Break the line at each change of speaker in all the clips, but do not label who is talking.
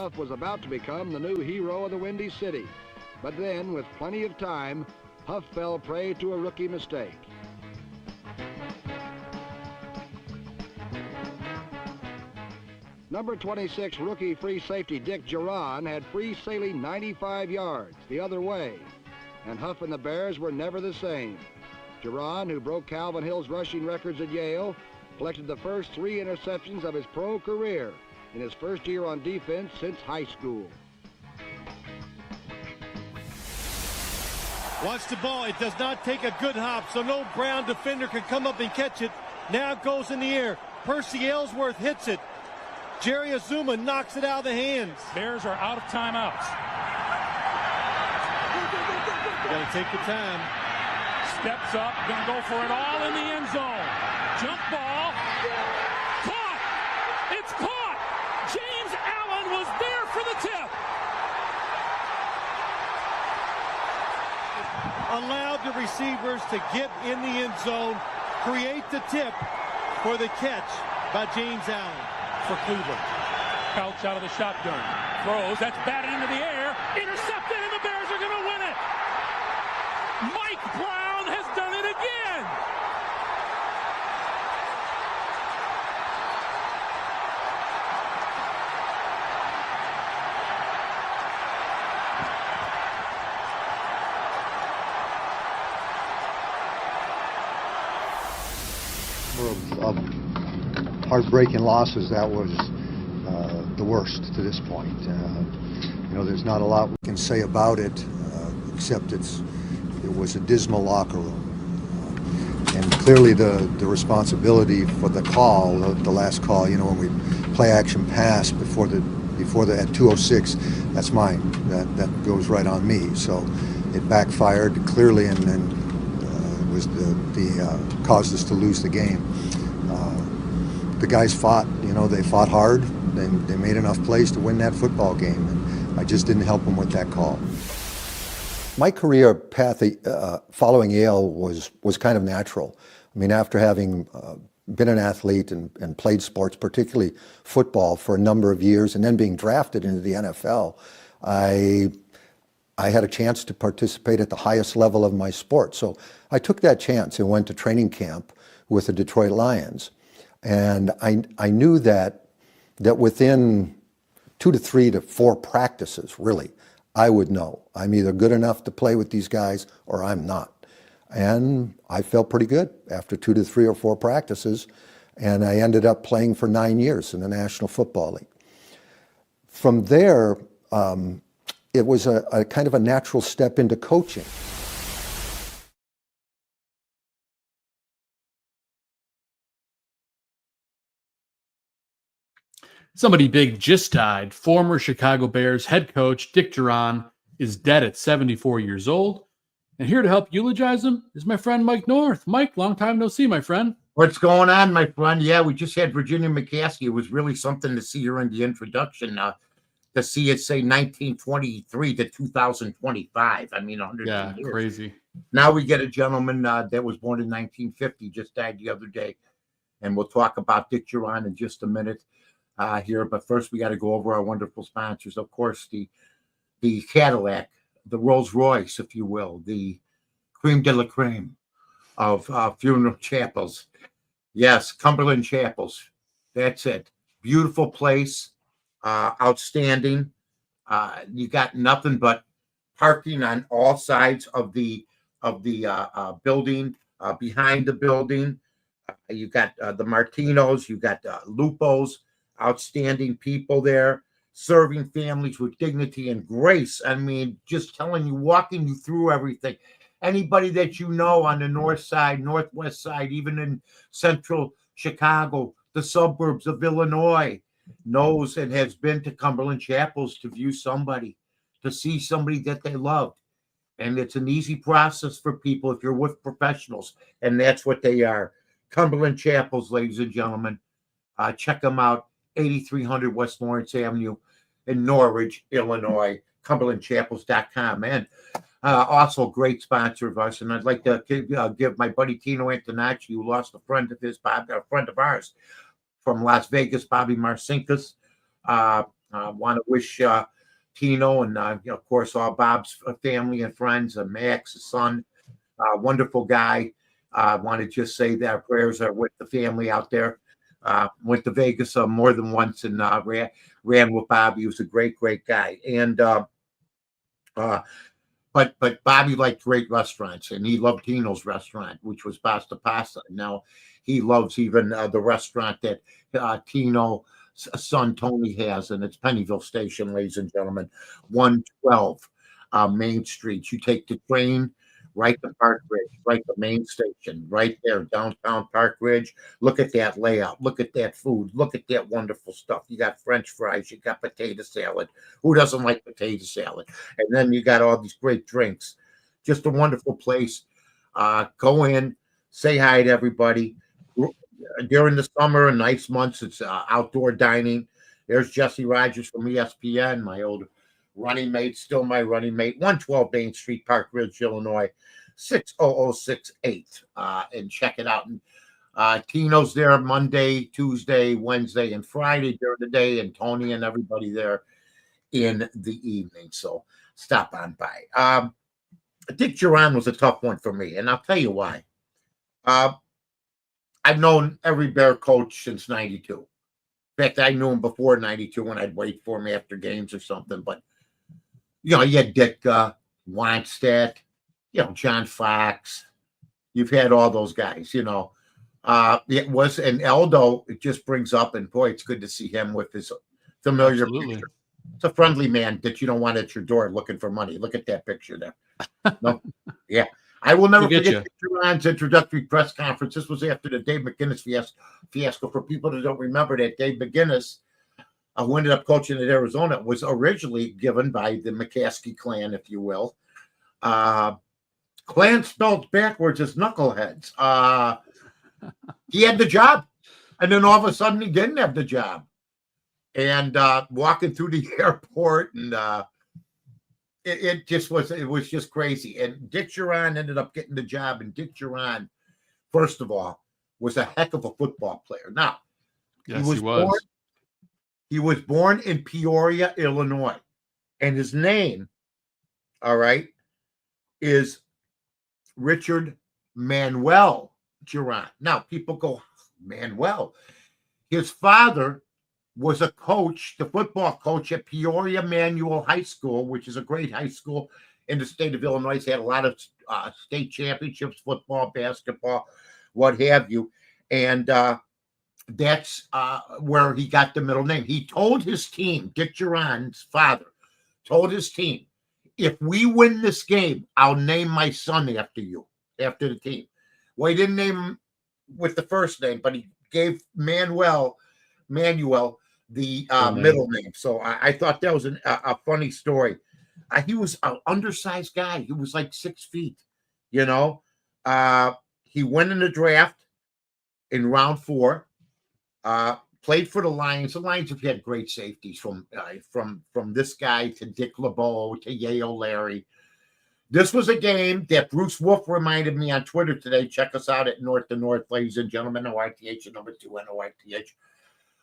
Huff was about to become the new hero of the Windy City. But then, with plenty of time, Huff fell prey to a rookie mistake. Number 26 rookie free safety Dick Jauron had free sailing 95 yards the other way, and Huff and the Bears were never the same. Jauron, who broke Calvin Hill's rushing records at Yale, collected the first 3 interceptions of his pro career in his first year on defense since high school.
Watch the ball. It does not take a good hop, so no Brown defender can come up and catch it. Now it goes in the air. Percy Ellsworth hits it. Jerry Azuma knocks it out of the hands.
Bears are out of timeouts.
You got to take your time.
Steps up, gonna go for it all in the end zone. Jump ball. Caught! It's caught! James Allen was there for the tip.
Allowed the receivers to get in the end zone, create the tip for the catch by James Allen for Cleveland.
Couch out of the shotgun. Throws, that's batted into the air. Intercepted, and the Bears are going to win it. Mike Brown has done it again.
Of heartbreaking losses, that was the worst to this point. You know, there's not a lot we can say about it, except it was a dismal locker room. And clearly the responsibility for the call, the last call, you know, when we play action pass before the at 2:06, that's mine. That goes right on me. So it backfired clearly, and it was caused us to lose the game. The guys fought, you know, they fought hard. They made enough plays to win that football game, and I just didn't help them with that call. My career path following Yale was kind of natural. I mean, after having been an athlete and played sports, particularly football, for a number of years, and then being drafted into the NFL, I had a chance to participate at the highest level of my sport. So I took that chance and went to training camp with the Detroit Lions. And I knew that within 2 to 3 to 4 practices, really, I would know I'm either good enough to play with these guys or I'm not. And I felt pretty good after 2 to 3 or 4 practices, and I ended up playing for 9 years in the National Football League. From there, it was a kind of a natural step into coaching.
Somebody big just died. Former Chicago Bears head coach Dick Jauron is dead at 74 years old. And here to help eulogize him is my friend Mike North. Mike, long time no see, my friend.
What's going on, my friend? Yeah, we just had Virginia McCaskey. It was really something to see her in the introduction, to see it say 1923 to 2025. I mean, 100 years.
Yeah, crazy.
Now we get a gentleman that was born in 1950, just died the other day. And we'll talk about Dick Jauron in just a minute here. But first, we got to go over our wonderful sponsors. Of course, the Cadillac, the Rolls Royce, if you will, the creme de la creme of funeral chapels. Yes, Cumberland Chapels. That's it. Beautiful place, outstanding. You got nothing but parking on all sides of the building, behind the building. You got the Martinos, you got Lupo's, outstanding people there, serving families with dignity and grace. I mean, just telling you, walking you through everything. Anybody that you know on the north side, northwest side, even in central Chicago, the suburbs of Illinois, knows and has been to Cumberland Chapels to view somebody, to see somebody that they loved. And it's an easy process for people if you're with professionals, and that's what they are. Cumberland Chapels, ladies and gentlemen. Check them out, 8300 West Lawrence Avenue in Norridge, Illinois, cumberlandchapels.com. And also a great sponsor of us. And I'd like to give my buddy Tino Antonacci, who lost a friend of his, a friend of ours from Las Vegas, Bobby Marcinkus. Want to wish Tino and, of course, all Bob's family and friends, Max, his son, wonderful guy. I want to just say that our prayers are with the family out there. Went to Vegas more than once and ran with Bobby. He was a great, great guy. And but Bobby liked great restaurants, and he loved Tino's restaurant, which was Pasta Pasta. Now he loves even the restaurant that Tino's son Tony has, and it's Pennyville Station, ladies and gentlemen, 112 Main Street. You take the train right to Park Ridge, right to Main Station, right there, downtown Park Ridge. Look at that layout. Look at that food. Look at that wonderful stuff. You got French fries. You got potato salad. Who doesn't like potato salad? And then you got all these great drinks. Just a wonderful place. Go in, say hi to everybody. During the summer and nice months, it's outdoor dining. There's Jesse Rogers from ESPN, my old running mate, still my running mate, 112 Main Street, Park Ridge, Illinois, 60068. And check it out. And Tino's there Monday, Tuesday, Wednesday, and Friday during the day, and Tony and everybody there in the evening. So stop on by. Dick Jauron was a tough one for me, and I'll tell you why. I've known every Bear coach since 92. In fact, I knew him before 92 when I'd wait for him after games or something. But, you had Dick Wannstedt, John Fox. You've had all those guys, It was, and Eldo, it just brings up, and boy, it's good to see him with his familiar picture. It's a friendly man that you don't want at your door looking for money. Look at that picture there. No, yeah. I will never forget Jauron's introductory press conference. This was after the Dave McGinnis fiasco. For people that don't remember that, Dave McGinnis, who ended up coaching at Arizona, was originally given by the McCaskey clan, if you will. Clan spelled backwards as knuckleheads. He had the job, and then all of a sudden he didn't have the job. And walking through the airport, and it was just crazy. And Dick Jauron ended up getting the job. And Dick Jauron, first of all, was a heck of a football player. Now,
yes, he was.
He was born in Peoria, Illinois, and his name, all right, is Richard Manuel Jauron. Now, people go, Manuel. His father was a coach, the football coach at Peoria Manual High School, which is a great high school in the state of Illinois. It's had a lot of state championships, football, basketball, what have you. And that's where he got the middle name. He told his team, Dick Jauron's father, told his team, if we win this game, I'll name my son after you, after the team. Well, he didn't name him with the first name, but he gave Manuel the middle name. So I thought that was a funny story. He was an undersized guy. He was like 6 feet, He went in the draft in round 4, played for the Lions. The Lions have had great safeties from this guy to Dick LeBeau to Yale Larry. This was a game that Bruce Wolf reminded me on Twitter today. Check us out at North to North, ladies and gentlemen. NORTH, number 2, NORTH.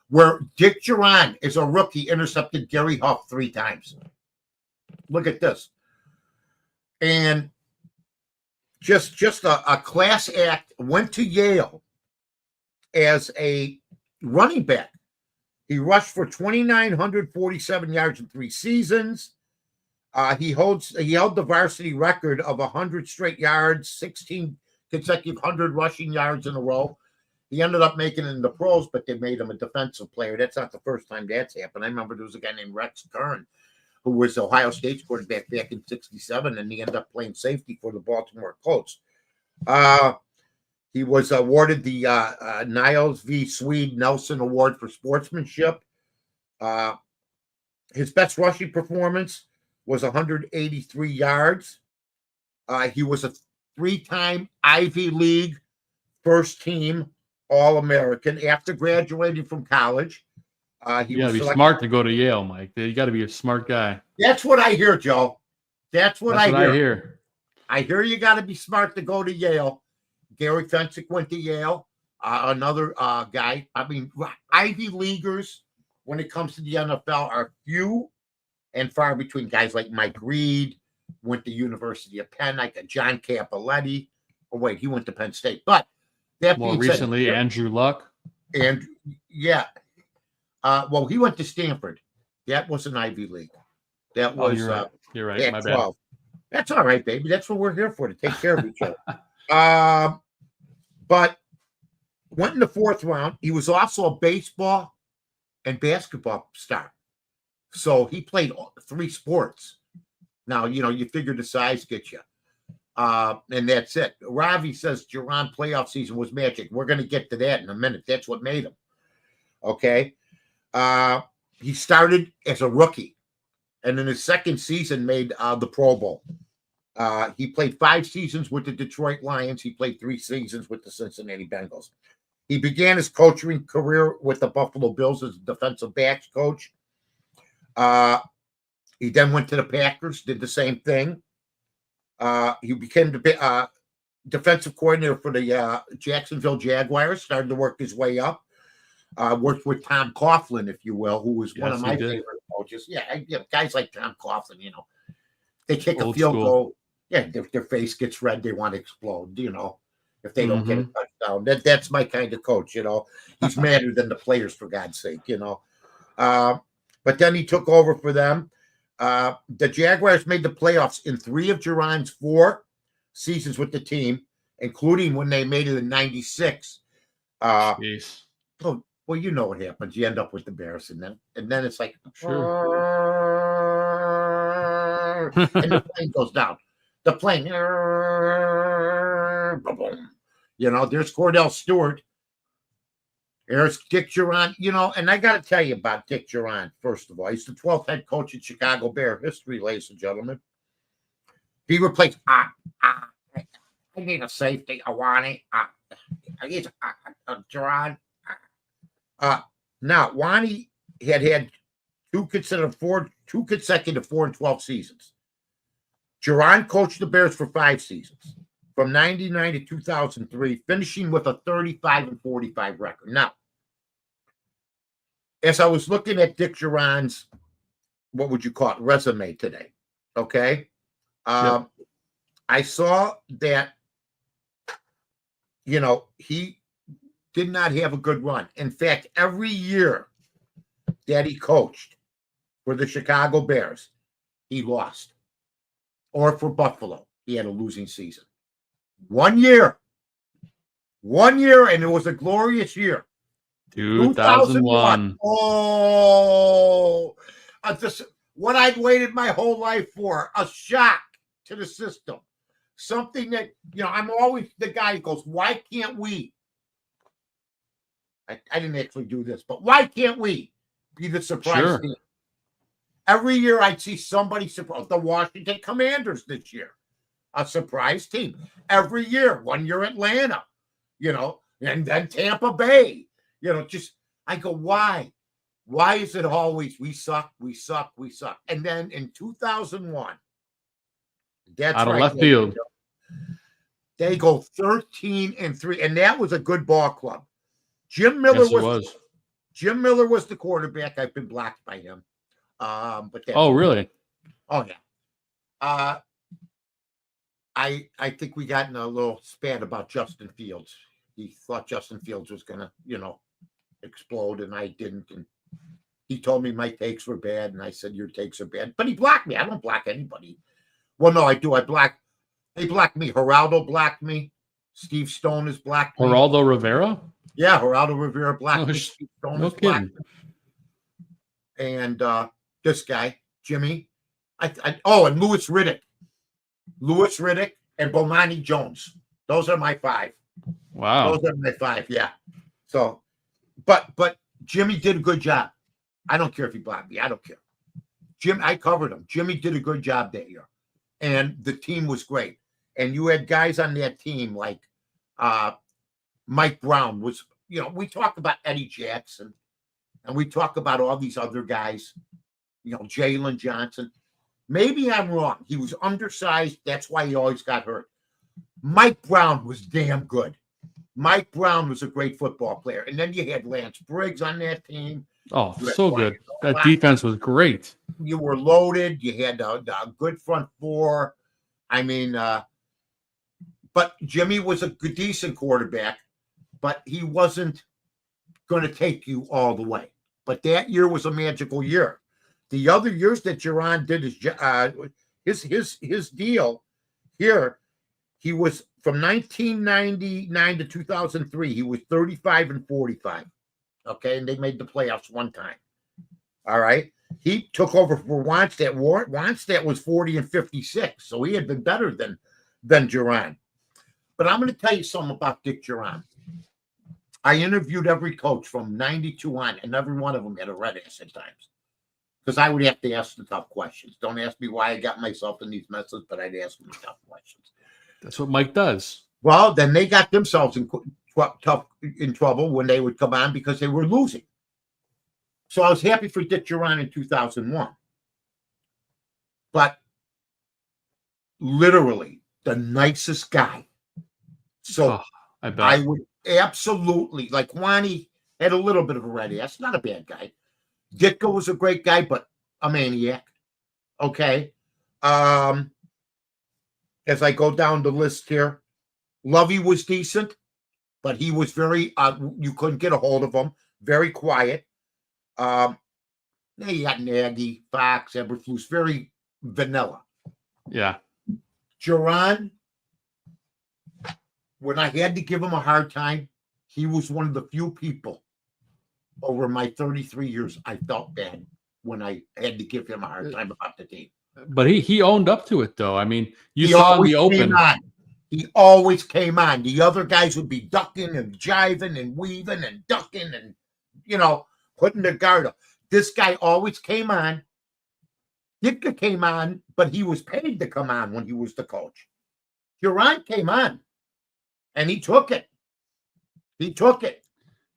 Where Dick Jauron, is a rookie, intercepted Gary Huff 3 times. Look at this. And just a class act, went to Yale as a running back. He rushed for 2,947 yards in 3 seasons. He held the varsity record of 100 straight yards, 16 consecutive 100 rushing yards in a row. He ended up making it in the pros, but they made him a defensive player. That's not the first time that's happened. I remember there was a guy named Rex Kern, who was Ohio State's quarterback back in '67, and he ended up playing safety for the Baltimore Colts. He was awarded the Niles V. Swede Nelson Award for sportsmanship. His best rushing performance was 183 yards. He was a 3-time Ivy League first team All-American after graduating from college.
You got to be smart to go to Yale, Mike. You got to be a smart guy.
That's what I hear, Joe. That's what I
hear.
I hear you got to be smart to go to Yale. Gary Fensick went to Yale. Another guy. I mean, Ivy Leaguers when it comes to the NFL are few and far between. Guys like Mike Reed went to University of Penn, like a John Cappelletti. Oh, wait, he went to Penn State. But that
More
being
recently,
said,
Andrew Luck.
And yeah, well, he went to Stanford. That was an Ivy League. That was
you're right. My bad.
12. That's all right, baby. That's what we're here for, to take care of each other. But went in the 4th round. He was also a baseball and basketball star. So he played 3 sports. Now, you figure the size gets you. And that's it. Ravi says Jauron playoff season was magic. We're going to get to that in a minute. That's what made him. Okay. He started as a rookie, and in his 2nd season made the Pro Bowl. He played 5 seasons with the Detroit Lions. He played 3 seasons with the Cincinnati Bengals. He began his coaching career with the Buffalo Bills as a defensive backs coach. He then went to the Packers, did the same thing. He became the defensive coordinator for the Jacksonville Jaguars, started to work his way up. Worked with Tom Coughlin, if you will, who was one of my favorite coaches. Yeah, guys like Tom Coughlin, they kick a field goal. Yeah, their face gets red. They want to explode, if they don't get a touchdown. That's my kind of coach, He's madder than the players, for God's sake, But then he took over for them. The Jaguars made the playoffs in 3 of Jauron's 4 seasons with the team, including when they made it in '96.
Jeez.
Well, you know what happens. You end up with the Bears, and then it's like,
Sure.
and the plane goes down. The plane, there's Cordell Stewart. There's Dick Jauron, and I got to tell you about Dick Jauron, first of all. He's the 12th head coach in Chicago Bear history, ladies and gentlemen. He replaced, I need a safety. I want it. I need Jauron. Now, Wani had 2 consecutive 4-12 seasons. Jauron coached the Bears for 5 seasons, from 99 to 2003, finishing with a 35-45 record. Now, as I was looking at Dick Jauron's, what would you call it, resume today, okay? I saw that, he did not have a good run. In fact, every year that he coached for the Chicago Bears, he lost. Or for Buffalo, he had a losing season. 1 year, and it was a glorious year.
2001.
Oh, what I'd waited my whole life for, a shock to the system. Something that, I'm always the guy who goes, why can't we? I didn't actually do this, but why can't we be the surprise team? Every year I'd see somebody surprise. The Washington Commanders this year, a surprise team. Every year, 1 year Atlanta, and then Tampa Bay. I go, why? Why is it always we suck? And then in 2001, that's
out of left field,
they go 13-3, and that was a good ball club. Jim Miller Jim Miller was the quarterback. I've been blocked by him. But
really?
Oh yeah. I think we got in a little spat about Justin Fields. He thought Justin Fields was gonna, explode, and I didn't. And he told me my takes were bad, and I said your takes are bad. But he blocked me. I don't block anybody. Well, no, I do. They blocked me. Geraldo blocked me. Steve Stone has blocked me.
Geraldo Rivera?
Yeah, Geraldo Rivera blocked me. Steve Stone has blocked me. And this guy, Jimmy. And Louis Riddick. Louis Riddick and Bomani Jones. Those are my 5.
Wow.
Those are my 5, yeah. So, but Jimmy did a good job. I don't care if he blocked me. I don't care. I covered him. Jimmy did a good job that year. And the team was great. And you had guys on that team like Mike Brown was, we talk about Eddie Jackson, and we talk about all these other guys, Jalen Johnson. Maybe I'm wrong. He was undersized. That's why he always got hurt. Mike Brown was damn good. Mike Brown was a great football player. And then you had Lance Briggs on that team.
Oh,
You had
so
Brian
good. That
O'Connor.
defense was great.
You were loaded. You had a good front four. I mean, but Jimmy was a good, decent quarterback, but he wasn't going to take you all the way. But that year was a magical year. The other years that Jauron did his deal here, he was from 1999 to 2003. He was 35-45. Okay, and they made the playoffs one time. All right, he took over for Wannstedt. Wannstedt was 40-56, so he had been better than Jauron. But I'm going to tell you something about Dick Jauron. I interviewed every coach from 92 on, and every one of them had a red ass at times. Because I would have to ask the tough questions. Don't ask me why I got myself in these messes, but I'd ask them the tough questions.
That's what Mike does.
Well, then they got themselves in trouble when they would come on because they were losing. So I was happy for Dick Jauron in 2001. But literally the nicest guy. So
I bet.
I would absolutely, like Wani had a little bit of a red ass, not a bad guy. Ditka was a great guy, but a maniac. Okay. As I go down the list here, Lovey was decent, but he was very, you couldn't get a hold of him. Very quiet. You got Nagy, Fox, Eberflus, very vanilla.
Yeah.
Jauron, when I had to give him a hard time, he was one of the few people over my 33 years I felt bad when I had to give him a hard time about the team.
But he owned up to it, though. I mean, you saw in the open.
He always came on. The other guys would be ducking and jiving and weaving and ducking and, putting their guard up. This guy always came on. Ditka came on, but he was paid to come on when he was the coach. Jauron came on, and he took it. He took it.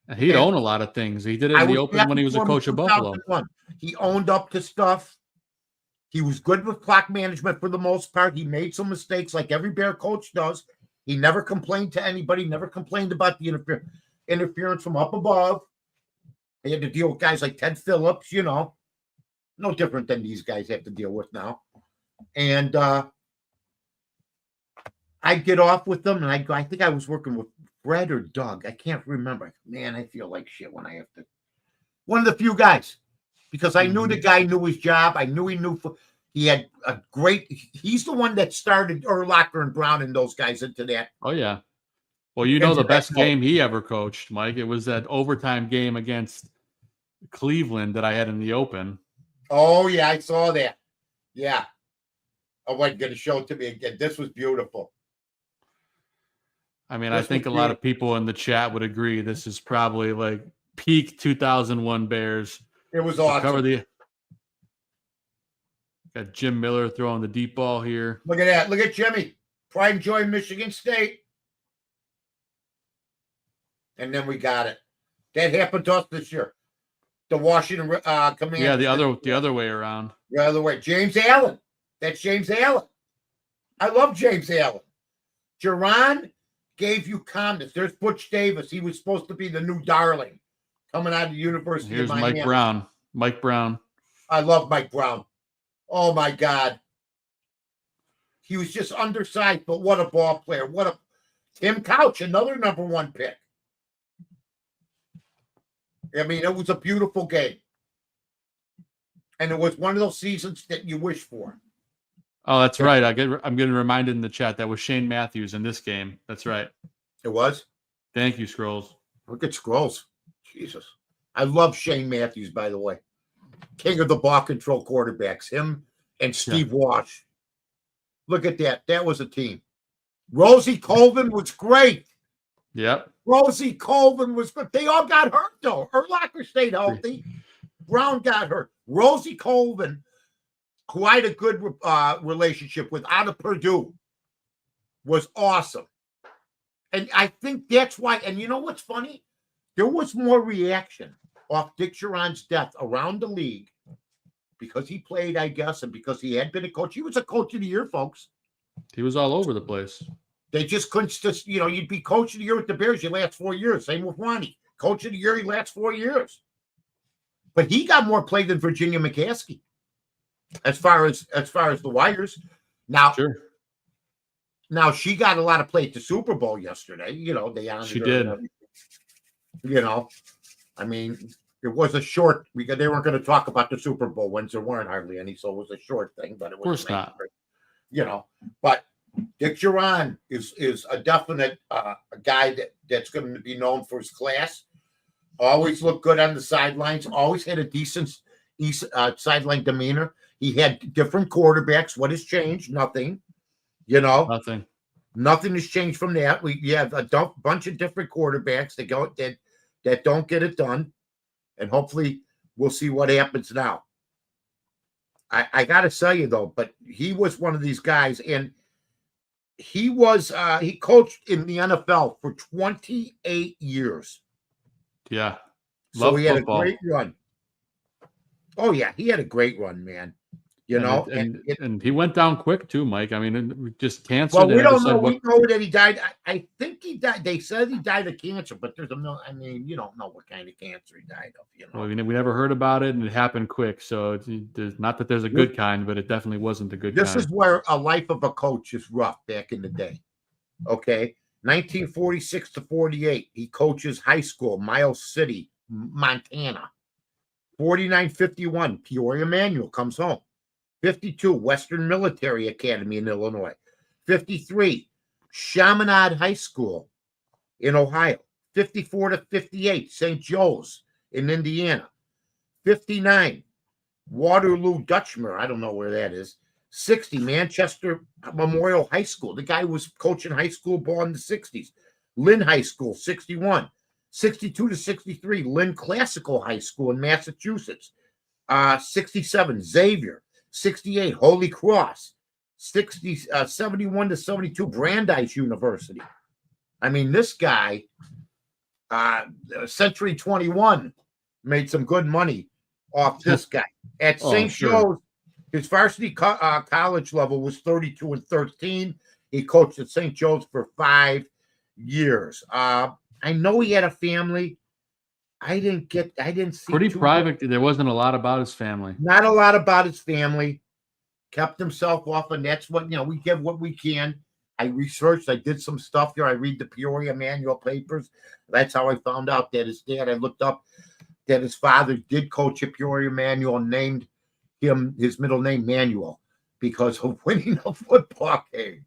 And he'd own a lot of things. He did it in the open when he was a coach of Buffalo.
He owned up to stuff. He was good with clock management for the most part. He made some mistakes like every Bear coach does. He never complained to anybody, never complained about the interference from up above. He had to deal with guys like Ted Phillips, no different than these guys have to deal with now. And I'd get off with them, and I'd go, I think I was working with Fred or Doug. I can't remember. Man, I feel like shit when I have to. One of the few guys, because I knew the guy knew his job. I knew he had a great. He's the one that started Urlacher and Brown and those guys into that.
Oh yeah. Well, the best game he ever coached, Mike. It was that overtime game against Cleveland that I had in the open.
Oh yeah, I saw that. Yeah. I wasn't going to show it to me again. This was beautiful.
I mean, I think a lot of people in the chat would agree this is probably like peak 2001 Bears.
It was awesome.
Got Jim Miller throwing the deep ball here.
Look at that. Look at Jimmy. Pride and joy, Michigan State. And then we got it. That happened to us this year. The Washington Commanders.
Yeah, the other way around.
The other way. James Allen. That's James Allen. I love James Allen. Jauron gave you calmness. There's Butch Davis. He was supposed to be the new darling coming out of the University of Miami.
Mike Brown. Mike Brown.
I love Mike Brown. Oh, my God. He was just undersized, but what a ball player. Tim Couch, another number 1 pick. I mean, it was a beautiful game. And it was one of those seasons that you wish for.
Oh, that's right. I'm getting reminded in the chat that was Shane Matthews in this game. That's right.
It was?
Thank you, Scrolls.
Look at Scrolls. Jesus. I love Shane Matthews, by the way. King of the ball control quarterbacks. Him and Steve Walsh. Look at that. That was a team. Rosie Colvin was great.
Yep.
Rosie Colvin was good. They all got hurt, though. Urlacher stayed healthy. Brown got hurt. Rosie Colvin, who I had a good relationship with out of Purdue, was awesome. And I think that's why. And you know what's funny? There was more reaction off Dick Jauron's death around the league because he played, I guess, and because he had been a coach. He was a coach of the year, folks.
He was all over the place.
They just couldn't just, you'd be coach of the year with the Bears, you last 4 years. Same with Ronnie. Coach of the year, he lasts 4 years. but he got more play than Virginia McCaskey as far as the Wires. Now,
Sure.
Now she got a lot of play at the Super Bowl yesterday. They honored
She
her
did.
and everything. I mean, it was a short. They weren't going to talk about the Super Bowl wins. There weren't hardly any, so it was a short thing. But it was
Of course not.
But Dick Jauron is a definite a guy that's going to be known for his class. Always looked good on the sidelines. Always had a decent sideline demeanor. He had different quarterbacks. What has changed? Nothing.
Nothing.
Nothing has changed from that. We have a bunch of different quarterbacks that don't get it done, and hopefully we'll see what happens now. I got to tell you though, but he was one of these guys, and he coached in the NFL for 28 years.
Yeah.
So he had
football.
a great run. Oh yeah, he had a great run, man.
And he went down quick too, Mike. I mean, just cancer.
Well, we don't know. We know that he died. I think he died. They said he died of cancer, but there's you don't know what kind of cancer he died of.
Well, we never heard about it, and it happened quick. So there's not that there's a good kind, but it definitely wasn't the good kind.
This is where a life of a coach is rough back in the day. Okay, 1946 to 48, he coaches high school, Miles City, Montana. 49-51, Peoria Manual comes home. 52, Western Military Academy in Illinois. 53, Chaminade High School in Ohio. 54 to 58, St. Joe's in Indiana. 59, Waterloo Dutchmer. I don't know where that is. 60, Manchester Memorial High School. The guy was coaching high school ball in the 60s. Lynn High School, 61. 62 to 63, Lynn Classical High School in Massachusetts. 67, Xavier. 68, Holy Cross. 71 to 72, Brandeis University. I mean, this guy, Century 21, made some good money off this guy. At St. Joe's, his varsity college level was 32 and 13. He coached at St. Joe's for 5 years. I know he had a family. I didn't see
pretty private. There wasn't a lot about his family.
Not a lot about his family. Kept himself off, and that's what we give what we can. I researched. I did some stuff here. I read the Peoria Manual papers. That's how I found out that his dad. I looked up that his father did coach at Peoria Manual and named him his middle name Manuel because of winning a football game.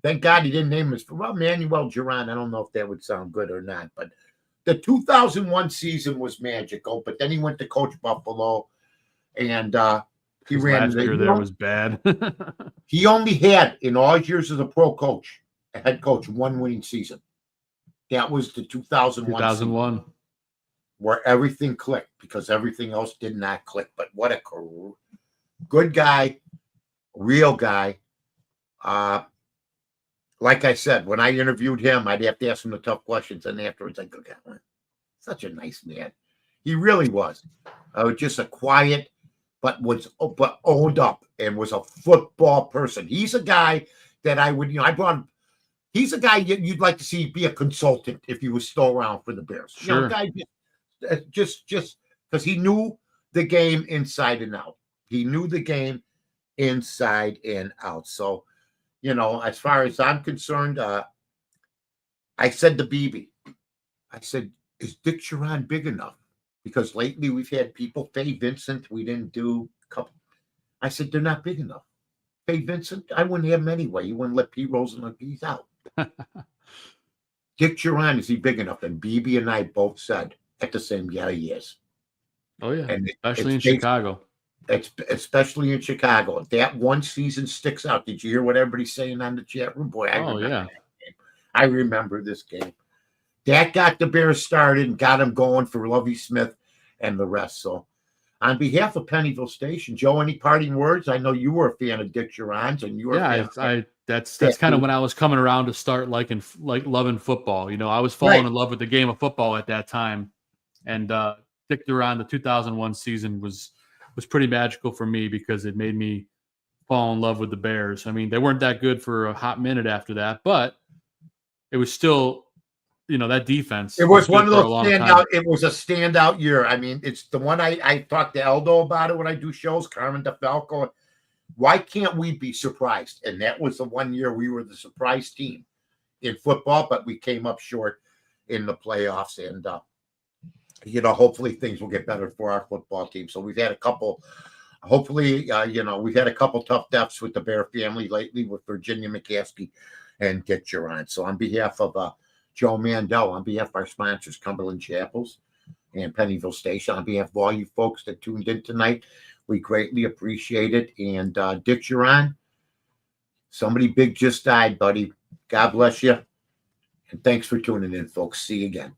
Thank God he didn't name him Manuel Jauron. I don't know if that would sound good or not, but the 2001 season was magical. But then he went to coach Buffalo, and he ran.
Last year there was bad.
He only had, in all his years as a pro coach, a head coach, one winning season. That was the 2001 season, where everything clicked because everything else did not click. But what a good guy, real guy. Like I said, when I interviewed him, I'd have to ask him the tough questions, and afterwards I'd go, God, such a nice man. He really was. Just a quiet, but owned up and was a football person. He's a guy that I would, I brought him. He's a guy you'd like to see be a consultant if he was still around for the Bears.
Sure.
A guy just because he knew the game inside and out. He knew the game inside and out. So, as far as I'm concerned, I said to BB, I said, is Dick Jauron big enough? Because lately we've had people, Faye Vincent, we didn't do a couple. I said, they're not big enough. Faye Vincent, I wouldn't have him anyway. You wouldn't let Pete Rosenberg out. Dick Jauron, is he big enough? And BB and I both said at the same, yeah, he is.
Oh, yeah.
And
especially in Chicago.
Especially in Chicago. That one season sticks out. Did you hear what everybody's saying on the chat room? Boy, I remember that game. I remember this game. That got the Bears started and got them going for Lovie Smith and the rest. So, on behalf of Pennyville Station, Joe, any parting words? I know you were a fan of Dick Jauron's, and you were.
That's kind of when I was coming around to start loving football. I was falling in love with the game of football at that time, and Dick Jauron, the 2001 season was pretty magical for me because it made me fall in love with the Bears. I mean, they weren't that good for a hot minute after that, but it was still that defense.
It was one of
for a
those
long time.
standout. It was a standout year. I mean, it's the one I talk to Eldo about it when I do shows. Carmen DeFalco. Why can't we be surprised? And that was the one year we were the surprise team in football, but we came up short in the playoffs. And hopefully things will get better for our football team. So we've had a couple. Hopefully, we've had a couple tough deaths with the Bear family lately with Virginia McCaskey and Dick Jauron. So on behalf of Joe Mandel, on behalf of our sponsors, Cumberland Chapels and Pennyville Station, on behalf of all you folks that tuned in tonight, we greatly appreciate it. And Dick Jauron, somebody big just died, buddy. God bless you. And thanks for tuning in, folks. See you again.